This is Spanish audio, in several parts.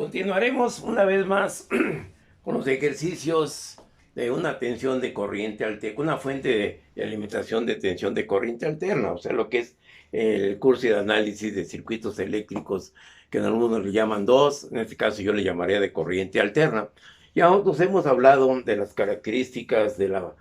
Continuaremos una vez más con los ejercicios de una tensión de corriente alterna, una fuente de alimentación de tensión de corriente alterna, o sea, lo que es el curso de análisis de circuitos eléctricos, que en algunos le llaman dos, en este caso yo le llamaría de corriente alterna. Ya nosotros hemos hablado de las características de la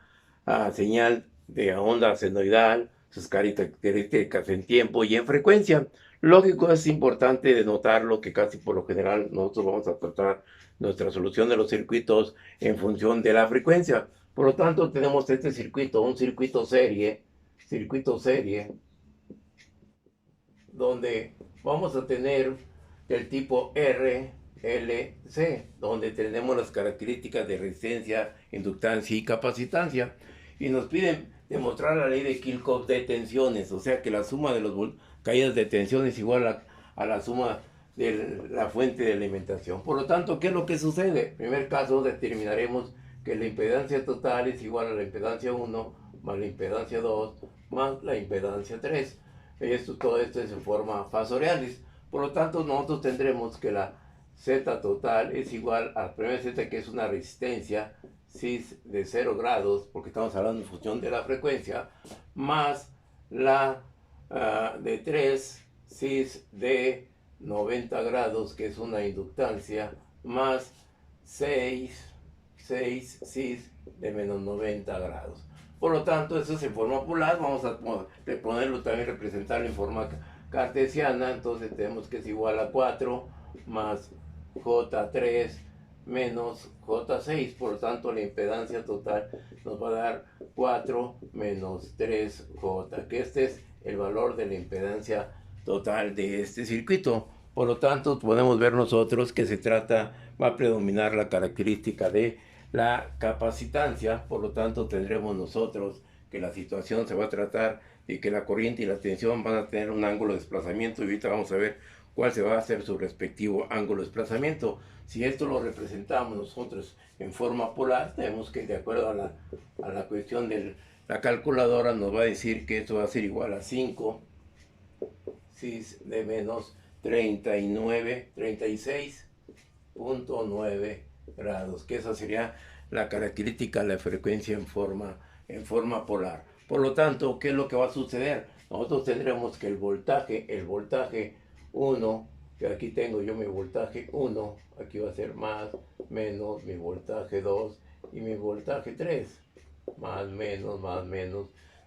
señal de onda senoidal, sus características en tiempo y en frecuencia. Lógico, es importante denotarlo que casi por lo general nosotros vamos a tratar nuestra solución de los circuitos en función de la frecuencia. Por lo tanto, tenemos este circuito, un circuito serie, donde vamos a tener del tipo RLC, donde tenemos las características de resistencia, inductancia y capacitancia. Y nos piden demostrar la ley de Kirchhoff de tensiones, o sea que la suma de las caídas de tensión es igual a la suma de la fuente de alimentación. Por lo tanto, ¿qué es lo que sucede? En primer caso, determinaremos que la impedancia total es igual a la impedancia 1 más la impedancia 2 más la impedancia 3. Todo esto es en forma fasorialis. Por lo tanto, nosotros tendremos que la Z total es igual a la primera Z, que es una resistencia cis de 0 grados, porque estamos hablando en función de la frecuencia, más la de 3 cis de 90 grados, que es una inductancia, más 6 cis de menos 90 grados. Por lo tanto, eso es en forma polar. Vamos a ponerlo también, representarlo en forma cartesiana. Entonces tenemos que es igual a 4 más J3 menos J6. Por lo tanto, la impedancia total nos va a dar 4 menos 3J, que este es el valor de la impedancia total de este circuito. Por lo tanto, podemos ver nosotros que va a predominar la característica de la capacitancia. Por lo tanto, tendremos nosotros que la situación se va a tratar de que la corriente y la tensión van a tener un ángulo de desplazamiento, y ahorita vamos a ver cuál se va a hacer su respectivo ángulo de desplazamiento. Si esto lo representamos nosotros en forma polar, tenemos que, de acuerdo a la cuestión de la calculadora, nos va a decir que esto va a ser igual a 5 cis de menos 36.9 grados, que esa sería la característica de la frecuencia en forma polar. Por lo tanto, ¿qué es lo que va a suceder? Nosotros tendremos que el voltaje 1, que aquí tengo yo mi voltaje 1, aquí va a ser más, menos, mi voltaje 2 y mi voltaje 3, más, menos,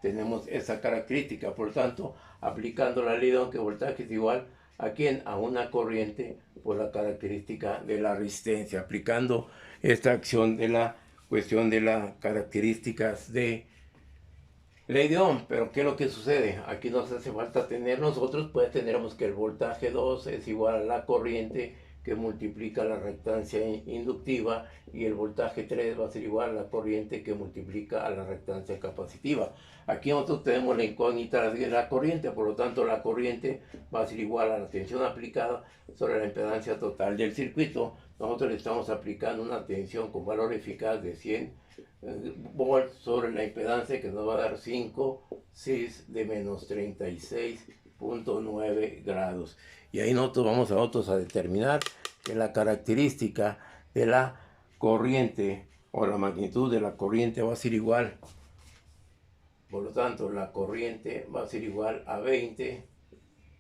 tenemos esa característica. Por lo tanto, aplicando la ley de Ohm, que voltaje es igual a quién, a una corriente por la característica de la resistencia, aplicando esta acción de la cuestión de las características de ley de Ohm. Pero ¿qué es lo que sucede? Aquí nos hace falta tener nosotros, pues tendremos que el voltaje 2 es igual a la corriente que multiplica la reactancia inductiva, y el voltaje 3 va a ser igual a la corriente que multiplica a la reactancia capacitiva. Aquí nosotros tenemos la incógnita de la corriente. Por lo tanto, la corriente va a ser igual a la tensión aplicada sobre la impedancia total del circuito. Nosotros le estamos aplicando una tensión con valor eficaz de 100 volts sobre la impedancia, que nos va a dar 5 cis de menos 36.9 grados. Y ahí nosotros vamos a determinar que la característica de la corriente o la magnitud de la corriente va a ser igual. Por lo tanto, la corriente va a ser igual a 20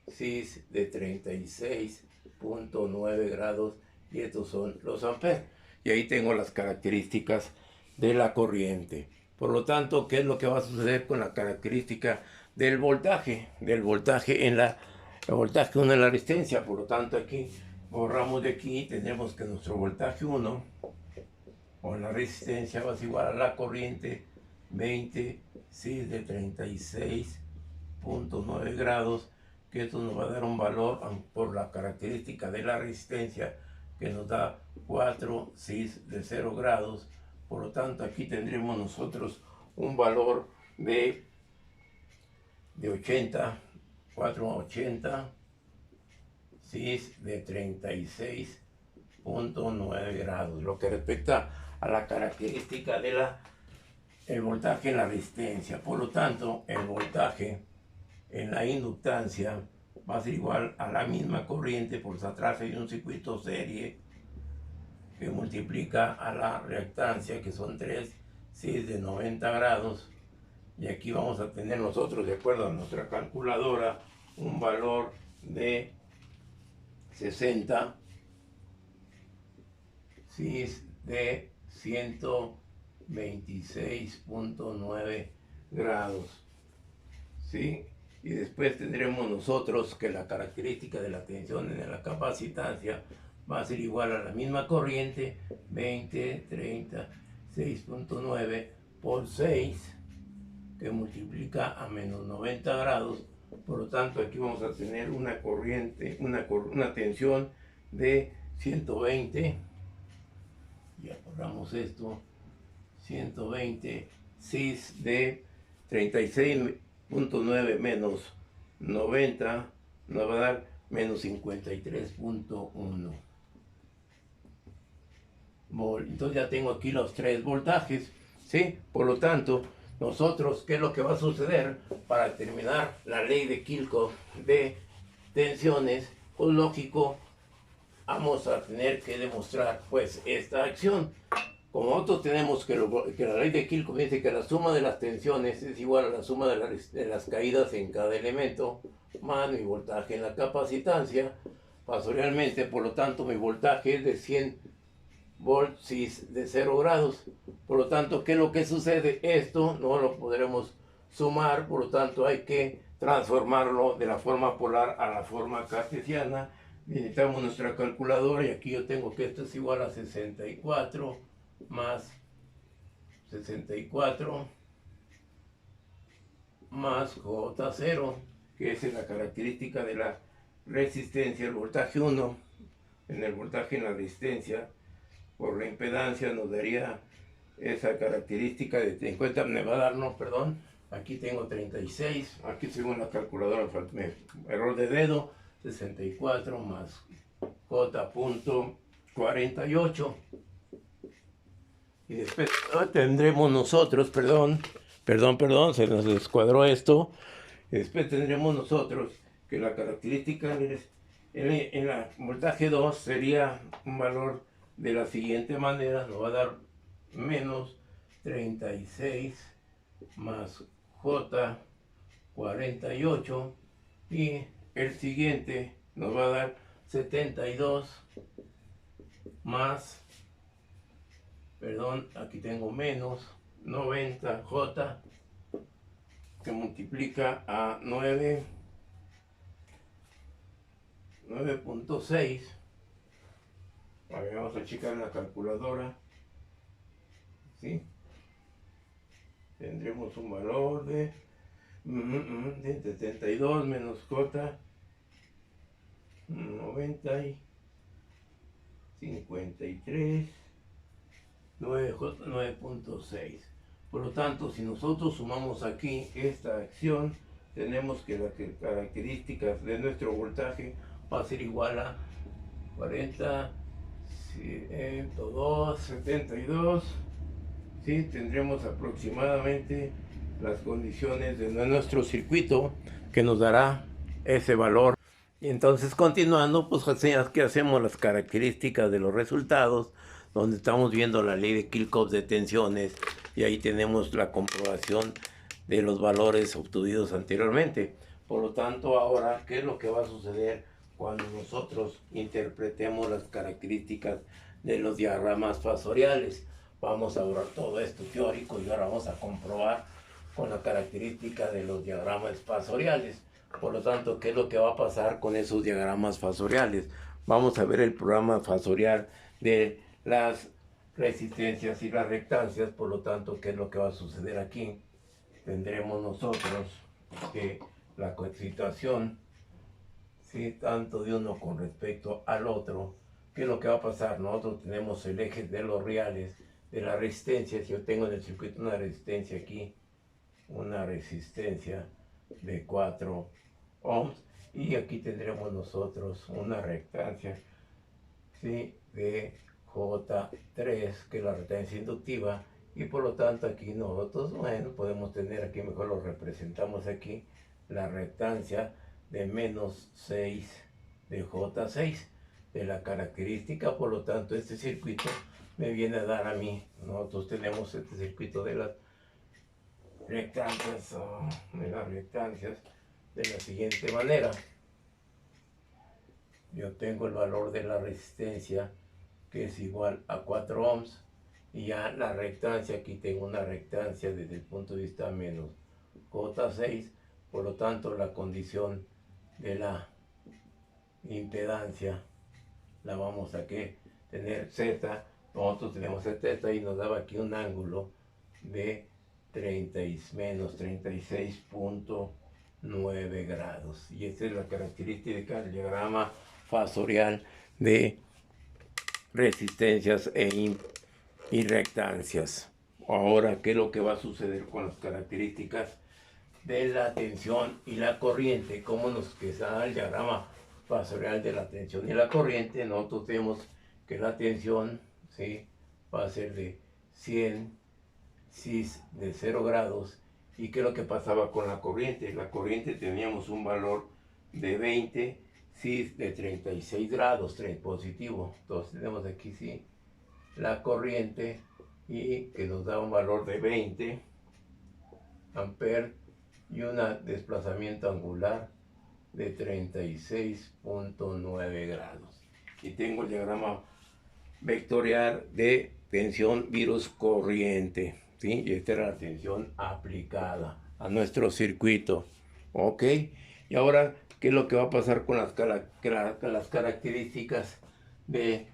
cis de 36.9 grados, y estos son los amperes. Y ahí tengo las características de la corriente. Por lo tanto, ¿qué es lo que va a suceder con la característica del voltaje? El voltaje 1 en la resistencia. Por lo tanto, aquí borramos de aquí, tendremos que nuestro voltaje 1 o la resistencia va a ser igual a la corriente 20 cis de 36.9 grados, que esto nos va a dar un valor por la característica de la resistencia, que nos da 4 cis de 0 grados. Por lo tanto, aquí tendremos nosotros un valor de 480 cis de 36.9 grados, lo que respecta a la característica de el voltaje en la resistencia. Por lo tanto, el voltaje en la inductancia va a ser igual a la misma corriente, por atrás hay un circuito serie que multiplica a la reactancia, que son 3 cis de 90 grados, y aquí vamos a tener nosotros, de acuerdo a nuestra calculadora, un valor de 60 cis de 126.9 grados, ¿sí? Y después tendremos nosotros que la característica de la tensión en la capacitancia va a ser igual a la misma corriente, 20, 30, 6.9 por 6, que multiplica a menos 90 grados. Por lo tanto, aquí vamos a tener una corriente, una tensión de 120, ya borramos esto, 120 cis de 36.9 menos 90 nos va a dar menos 53.1 volt. Entonces ya tengo aquí los 3 voltajes, ¿sí? Por lo tanto, nosotros, ¿qué es lo que va a suceder para determinar la ley de Kirchhoff de tensiones? Pues lógico, vamos a tener que demostrar pues esta acción. Como nosotros tenemos que la ley de Kirchhoff dice que la suma de las tensiones es igual a la suma de las caídas en cada elemento, más mi voltaje en la capacitancia, fasorialmente, por lo tanto mi voltaje es de 100 volts cis de 0 grados. Por lo tanto, ¿qué es lo que sucede? Esto no lo podremos sumar, por lo tanto hay que transformarlo de la forma polar a la forma cartesiana. Necesitamos nuestra calculadora y aquí yo tengo que esto es igual a 64 más 64 más J0, que es la característica de la resistencia, el voltaje 1 en el voltaje en la resistencia por la impedancia nos daría esa característica de 50, me va a dar, no, perdón, aquí tengo 36, aquí según la calculadora, error de dedo, 64 más J.48. Y después tendremos nosotros, perdón, se nos descuadró esto. Y después tendremos nosotros que la característica en la voltaje 2 sería un valor de la siguiente manera, nos va a dar menos 36 más J48 y el siguiente nos va a dar 72 más, perdón, aquí tengo menos 90J que multiplica a 9.6. Vamos a checar la calculadora, ¿sí? Tendremos un valor de 72 menos J 90 y 53 9.6. Por lo tanto, si nosotros sumamos aquí esta acción, tenemos que las características de nuestro voltaje va a ser igual a 40 102, 72, ¿sí? Tendremos aproximadamente las condiciones de nuestro circuito que nos dará ese valor. Y entonces continuando, pues que hacemos las características de los resultados, donde estamos viendo la ley de Kirchhoff de tensiones, y ahí tenemos la comprobación de los valores obtenidos anteriormente. Por lo tanto, ahora, ¿qué es lo que va a suceder cuando nosotros interpretemos las características de los diagramas fasoriales? Vamos a borrar todo esto teórico y ahora vamos a comprobar con la característica de los diagramas fasoriales. Por lo tanto, ¿qué es lo que va a pasar con esos diagramas fasoriales? Vamos a ver el programa fasorial de las resistencias y las reactancias. Por lo tanto, ¿qué es lo que va a suceder aquí? Tendremos nosotros que la situación, ¿sí?, tanto de uno con respecto al otro. ¿Qué es lo que va a pasar? Nosotros tenemos el eje de los reales de la resistencia. Si yo tengo en el circuito una resistencia aquí, una resistencia de 4 ohms, y aquí tendremos nosotros una reactancia, ¿sí?, de J3, que es la reactancia inductiva, y por lo tanto aquí nosotros, bueno, podemos tener aquí, mejor lo representamos aquí, la reactancia de menos 6 de J6 de la característica. Por lo tanto, este circuito me viene a dar a mí, nosotros tenemos este circuito de las reactancias, de la siguiente manera. Yo tengo el valor de la resistencia, que es igual a 4 ohms, y ya la reactancia, aquí tengo una reactancia desde el punto de vista menos J6, por lo tanto la condición de la impedancia la vamos a tener Z. Nosotros tenemos Z y nos daba aquí un ángulo de menos 36.9 grados. Y esta es la característica del diagrama fasorial de resistencias y reactancias. Ahora, ¿qué es lo que va a suceder con las características de la tensión y la corriente? ¿Cómo nos queda el diagrama fasorial de la tensión y la corriente? Nosotros vemos que la tensión, ¿sí?, va a ser de 100 cis de 0 grados. ¿Y qué es lo que pasaba con la corriente? La corriente teníamos un valor de 20 cis de 36 grados, positivo. Entonces tenemos aquí, sí, la corriente, y que nos da un valor de 20 amperes y un desplazamiento angular de 36.9 grados. Y tengo el diagrama vectorial de tensión virus corriente, ¿sí? Y esta era la tensión aplicada a nuestro circuito. ¿Ok? Y ahora, ¿qué es lo que va a pasar con las características de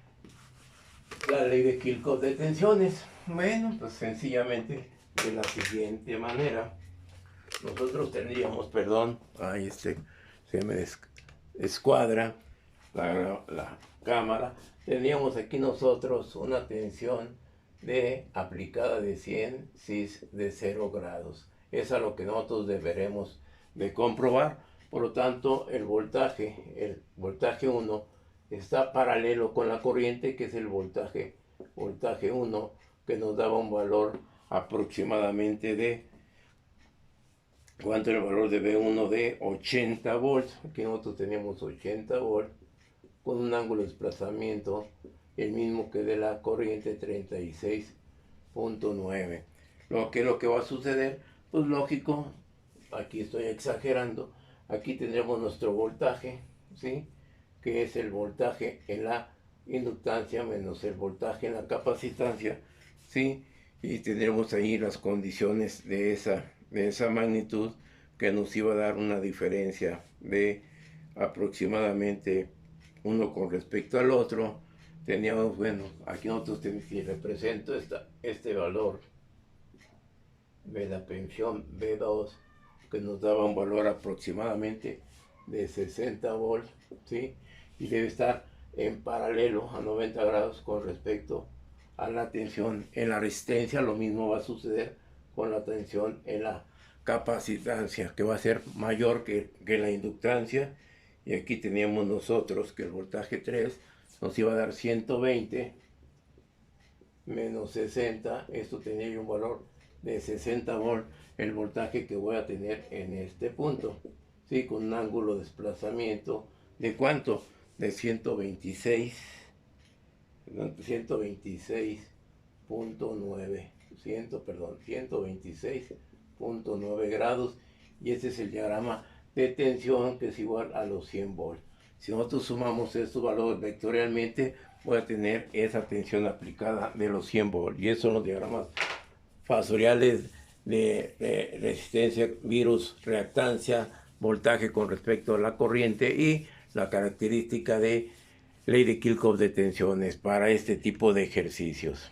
la ley de Kirchhoff de tensiones? Bueno, pues sencillamente de la siguiente manera. Nosotros tendríamos, perdón, ahí se me escuadra la cámara. Teníamos aquí nosotros una tensión aplicada de 100 cis de 0 grados. Es a lo que nosotros deberemos de comprobar. Por lo tanto, el voltaje 1 está paralelo con la corriente, que es el voltaje 1, que nos daba un valor aproximadamente de, ¿cuánto es el valor de V1? De 80 volts. Aquí nosotros tenemos 80 volts con un ángulo de desplazamiento el mismo que de la corriente, 36.9. ¿Qué es lo que va a suceder? Pues lógico, aquí estoy exagerando. Aquí tendremos nuestro voltaje, ¿sí?, que es el voltaje en la inductancia menos el voltaje en la capacitancia, ¿sí? Y tendremos ahí las condiciones de esa magnitud, que nos iba a dar una diferencia de aproximadamente uno con respecto al otro. Teníamos, bueno, aquí nosotros si represento este valor de la tensión B2, que nos daba un valor aproximadamente de 60 volts, ¿sí? Y debe estar en paralelo a 90 grados con respecto a la tensión en la resistencia. Lo mismo va a suceder con la tensión en la capacitancia, que va a ser mayor que la inductancia. Y aquí teníamos nosotros que el voltaje 3 nos iba a dar 120 menos 60. Esto tenía un valor de 60 volts, el voltaje que voy a tener en este punto, ¿sí?, con un ángulo de desplazamiento de ¿cuánto? De 126.9, 126.9 grados. Y este es el diagrama de tensión, que es igual a los 100 volts. Si nosotros sumamos estos valores vectorialmente, voy a tener esa tensión aplicada de los 100 volts. Y esos son los diagramas fasoriales de resistencia, virus, reactancia, voltaje con respecto a la corriente, y la característica de ley de Kirchhoff de tensiones para este tipo de ejercicios.